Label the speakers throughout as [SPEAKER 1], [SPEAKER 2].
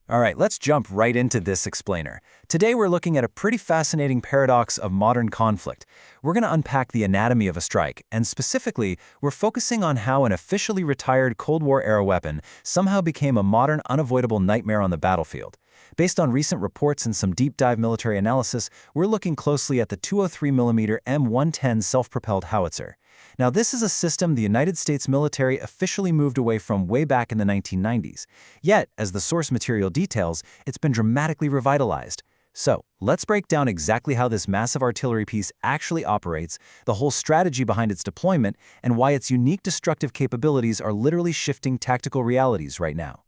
[SPEAKER 1] All right, let's jump right into this explainer. Today we're looking at a pretty fascinating paradox of modern conflict. We're going to unpack the anatomy of a strike, and specifically, we're focusing on how an officially retired Cold War-era weapon somehow became a modern, unavoidable nightmare on the battlefield. Based on recent reports and some deep-dive military analysis, we're looking closely at the 203mm M110 self-propelled howitzer. Now, this is a system the United States military officially moved away from way back in the 1990s. Yet, as the source material details, it's been dramatically revitalized. So, let's break down exactly how this massive artillery piece actually operates, the whole strategy behind its deployment, and why its unique destructive capabilities are literally shifting tactical realities right now.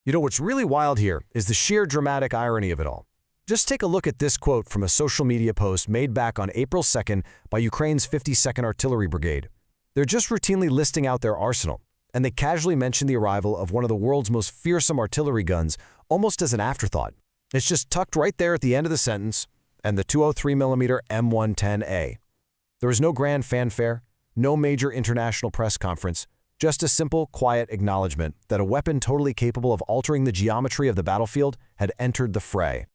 [SPEAKER 2] You know, what's really wild here is the sheer dramatic irony of it all. Just take a look at this quote from a social media post made back on April 2nd by Ukraine's 52nd Artillery Brigade. They're just routinely listing out their arsenal, and they casually mention the arrival of one of the world's most fearsome artillery guns almost as an afterthought. It's just tucked right there at the end of the sentence, and the 203mm M110A. There was no grand fanfare, no major international press conference, just a simple, quiet acknowledgement that a weapon totally capable of altering the geometry of the battlefield had entered the fray.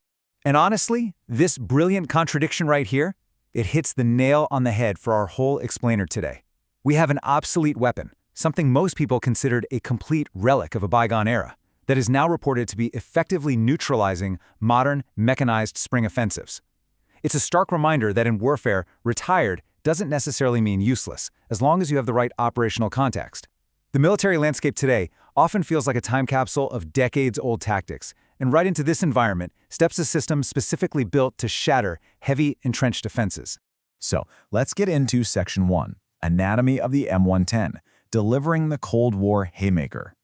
[SPEAKER 3] And honestly, this brilliant contradiction right here, it hits the nail on the head for our whole explainer today. We have an obsolete weapon, something most people considered a complete relic of a bygone era, that is now reported to be effectively neutralizing modern, mechanized spring offensives. It's a stark reminder that in warfare, retired doesn't necessarily mean useless, as long as you have the right operational context. The military landscape today often feels like a time capsule of decades-old tactics, and right into this environment steps a system specifically built to shatter heavy, entrenched defenses.
[SPEAKER 1] So, let's get into Section 1, Anatomy of the M110, delivering the Cold War haymaker.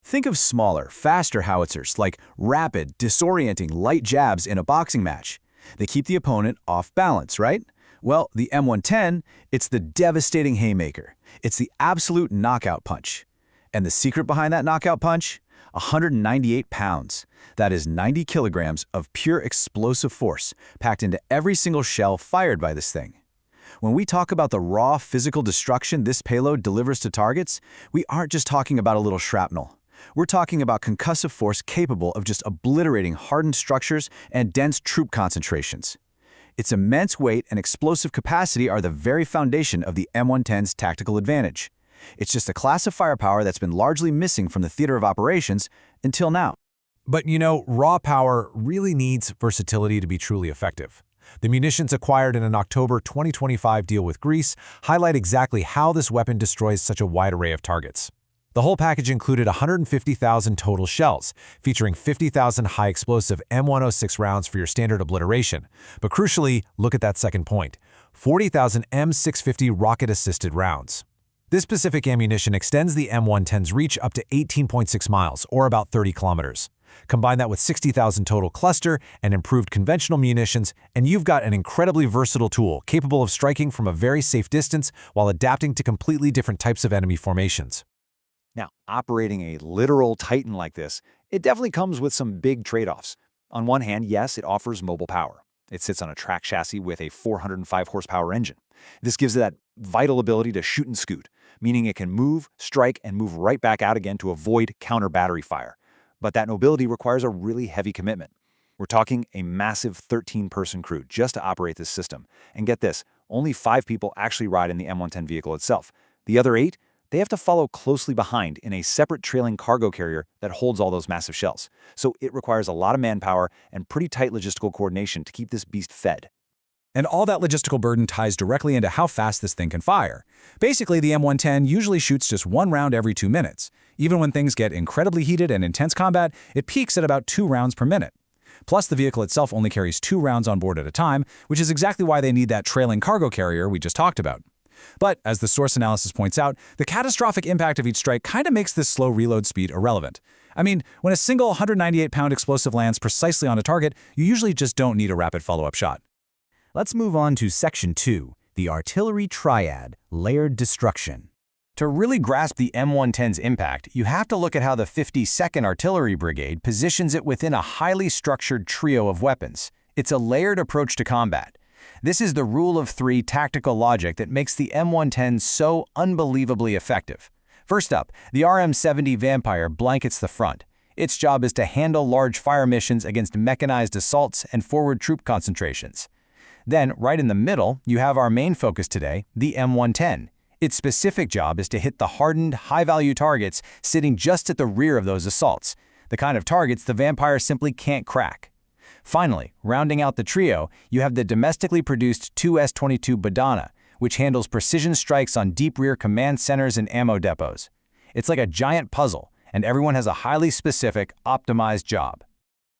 [SPEAKER 1] Think of smaller, faster howitzers like rapid, disorienting, light jabs in a boxing match. They keep the opponent off balance, right? Well, the M110, it's the devastating haymaker. It's the absolute knockout punch. And the secret behind that knockout punch? 198 pounds. That is 90 kilograms of pure explosive force packed into every single shell fired by this thing. When we talk about the raw physical destruction this payload delivers to targets, we aren't just talking about a little shrapnel. We're talking about concussive force capable of just obliterating hardened structures and dense troop concentrations. Its immense weight and explosive capacity are the very foundation of the M110's tactical advantage. It's just a class of firepower that's been largely missing from the theater of operations until now.
[SPEAKER 2] But you know, raw power really needs versatility to be truly effective. The munitions acquired in an October 2025 deal with Greece highlight exactly how this weapon destroys such a wide array of targets. The whole package included 150,000 total shells, featuring 50,000 high-explosive M106 rounds for your standard obliteration. But crucially, look at that second point, 40,000 M650 rocket-assisted rounds. This specific ammunition extends the M110's reach up to 18.6 miles, or about 30 kilometers. Combine that with 60,000 total cluster and improved conventional munitions, and you've got an incredibly versatile tool capable of striking from a very safe distance while adapting to completely different types of enemy formations.
[SPEAKER 3] Now, operating a literal titan like this, it definitely comes with some big trade-offs. On one hand, yes, it offers mobile power. It sits on a track chassis with a 405 horsepower engine. This gives it that vital ability to shoot and scoot, meaning it can move, strike, and move right back out again to avoid counter-battery fire. But that mobility requires a really heavy commitment. We're talking a massive 13-person crew just to operate this system. And get this, only 5 people actually ride in the M110 vehicle itself. The other 8, they have to follow closely behind in a separate trailing cargo carrier that holds all those massive shells. So it requires a lot of manpower and pretty tight logistical coordination to keep this beast fed.
[SPEAKER 1] And all that logistical burden ties directly into how fast this thing can fire. Basically, the M110 usually shoots just 1 round every 2 minutes. Even when things get incredibly heated and intense combat, it peaks at about 2 rounds per minute. Plus, the vehicle itself only carries 2 rounds on board at a time, which is exactly why they need that trailing cargo carrier we just talked about. But, as the source analysis points out, the catastrophic impact of each strike kind of makes this slow reload speed irrelevant. I mean, when a single 198-pound explosive lands precisely on a target, you usually just don't need a rapid follow-up shot.
[SPEAKER 4] Let's move on to Section 2, the Artillery Triad, Layered Destruction.
[SPEAKER 1] To really grasp the M110's impact, you have to look at how the 52nd Artillery Brigade positions it within a highly structured trio of weapons. It's a layered approach to combat. This is the rule of 3 tactical logic that makes the M110 so unbelievably effective. First up, the RM-70 Vampire blankets the front. Its job is to handle large fire missions against mechanized assaults and forward troop concentrations. Then, right in the middle, you have our main focus today, the M110. Its specific job is to hit the hardened, high-value targets sitting just at the rear of those assaults, the kind of targets the Vampire simply can't crack. Finally, rounding out the trio, you have the domestically produced 2S-22 Badana, which handles precision strikes on deep rear command centers and ammo depots. It's like a giant puzzle, and everyone has a highly specific, optimized job.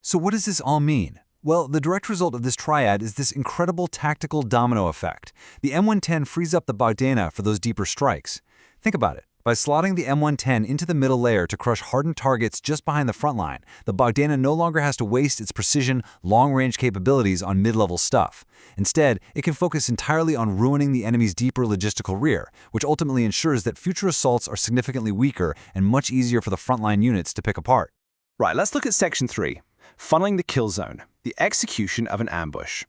[SPEAKER 2] So what does this all mean? Well, the direct result of this triad is this incredible tactical domino effect. The M110 frees up the Badana for those deeper strikes. Think about it. By slotting the M110 into the middle layer to crush hardened targets just behind the front line, the Badana no longer has to waste its precision, long-range capabilities on mid-level stuff. Instead, it can focus entirely on ruining the enemy's deeper logistical rear, which ultimately ensures that future assaults are significantly weaker and much easier for the frontline units to pick apart.
[SPEAKER 5] Right, let's look at Section 3, funneling the kill zone, the execution of an ambush.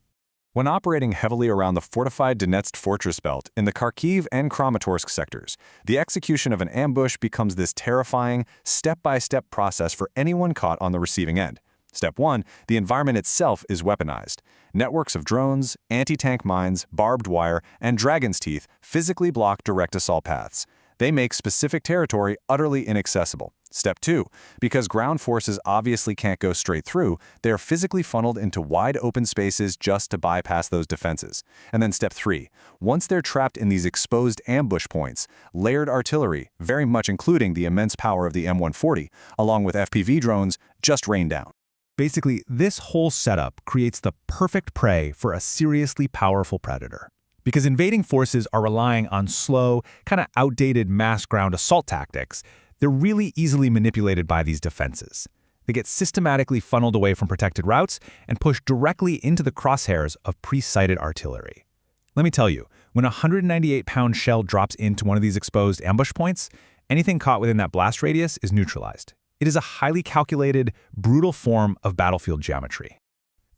[SPEAKER 3] When operating heavily around the fortified Donetsk fortress belt in the Kharkiv and Kramatorsk sectors, the execution of an ambush becomes this terrifying, step-by-step process for anyone caught on the receiving end. Step 1, the environment itself is weaponized. Networks of drones, anti-tank mines, barbed wire, and dragon's teeth physically block direct assault paths. They make specific territory utterly inaccessible. Step 2, because ground forces obviously can't go straight through, they are physically funneled into wide open spaces just to bypass those defenses. And then Step 3, once they're trapped in these exposed ambush points, layered artillery, very much including the immense power of the M140, along with FPV drones, just rain down.
[SPEAKER 6] Basically, this whole setup creates the perfect prey for a seriously powerful predator. Because invading forces are relying on slow, kind of outdated mass ground assault tactics, they're really easily manipulated by these defenses. They get systematically funneled away from protected routes and pushed directly into the crosshairs of pre-sighted artillery. Let me tell you, when a 198-pound shell drops into one of these exposed ambush points, anything caught within that blast radius is neutralized. It is a highly calculated, brutal form of battlefield geometry.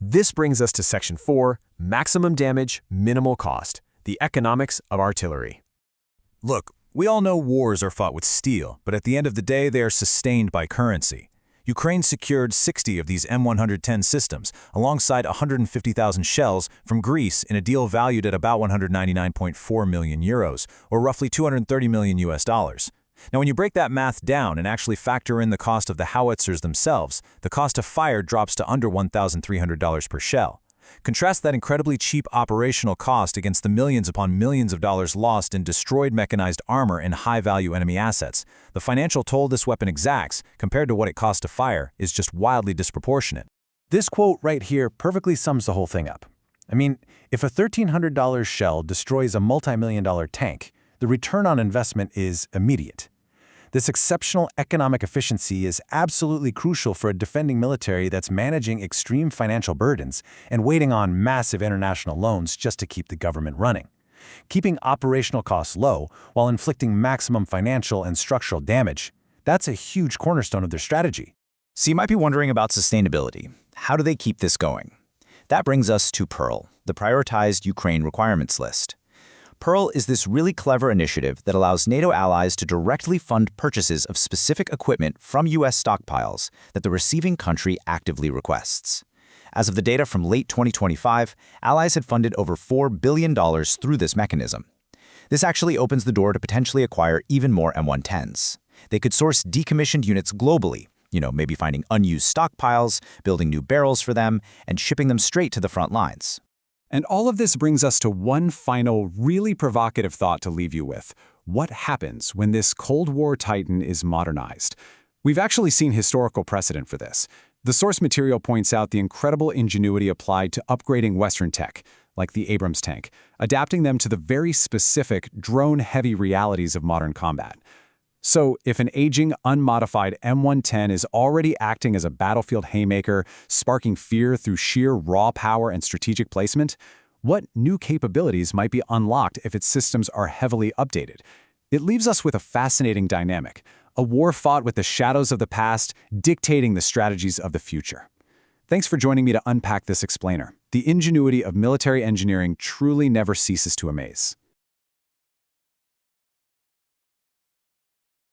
[SPEAKER 7] This brings us to Section 4, maximum damage, minimal cost, the economics of artillery.
[SPEAKER 1] Look, we all know wars are fought with steel, but at the end of the day, they are sustained by currency. Ukraine secured 60 of these M110 systems, alongside 150,000 shells from Greece in a deal valued at about 199.4 million euros, or roughly $230 million US. Now, when you break that math down and actually factor in the cost of the Howitzers themselves, the cost of fire drops to under $1,300 per shell. Contrast that incredibly cheap operational cost against the millions upon millions of dollars lost in destroyed mechanized armor and high-value enemy assets. The financial toll this weapon exacts, compared to what it costs to fire, is just wildly disproportionate.
[SPEAKER 6] This quote right here perfectly sums the whole thing up. I mean, if a $1,300 shell destroys a multi-million-dollar tank, the return on investment is immediate. This exceptional economic efficiency is absolutely crucial for a defending military that's managing extreme financial burdens and waiting on massive international loans just to keep the government running. Keeping operational costs low while inflicting maximum financial and structural damage, that's a huge cornerstone of their strategy.
[SPEAKER 4] So you might be wondering about sustainability. How do they keep this going? That brings us to Pearl, the prioritized Ukraine requirements list. Pearl is this really clever initiative that allows NATO allies to directly fund purchases of specific equipment from U.S. stockpiles that the receiving country actively requests. As of the data from late 2025, allies had funded over $4 billion through this mechanism. This actually opens the door to potentially acquire even more M110s. They could source decommissioned units globally, maybe finding unused stockpiles, building new barrels for them, and shipping them straight to the front lines.
[SPEAKER 3] And all of this brings us to one final, really provocative thought to leave you with. What happens when this Cold War titan is modernized? We've actually seen historical precedent for this. The source material points out the incredible ingenuity applied to upgrading Western tech, like the Abrams tank, adapting them to the very specific, drone-heavy realities of modern combat. So, if an aging, unmodified M110 is already acting as a battlefield haymaker, sparking fear through sheer raw power and strategic placement, what new capabilities might be unlocked if its systems are heavily updated? It leaves us with a fascinating dynamic, a war fought with the shadows of the past, dictating the strategies of the future. Thanks for joining me to unpack this explainer. The ingenuity of military engineering truly never ceases to amaze.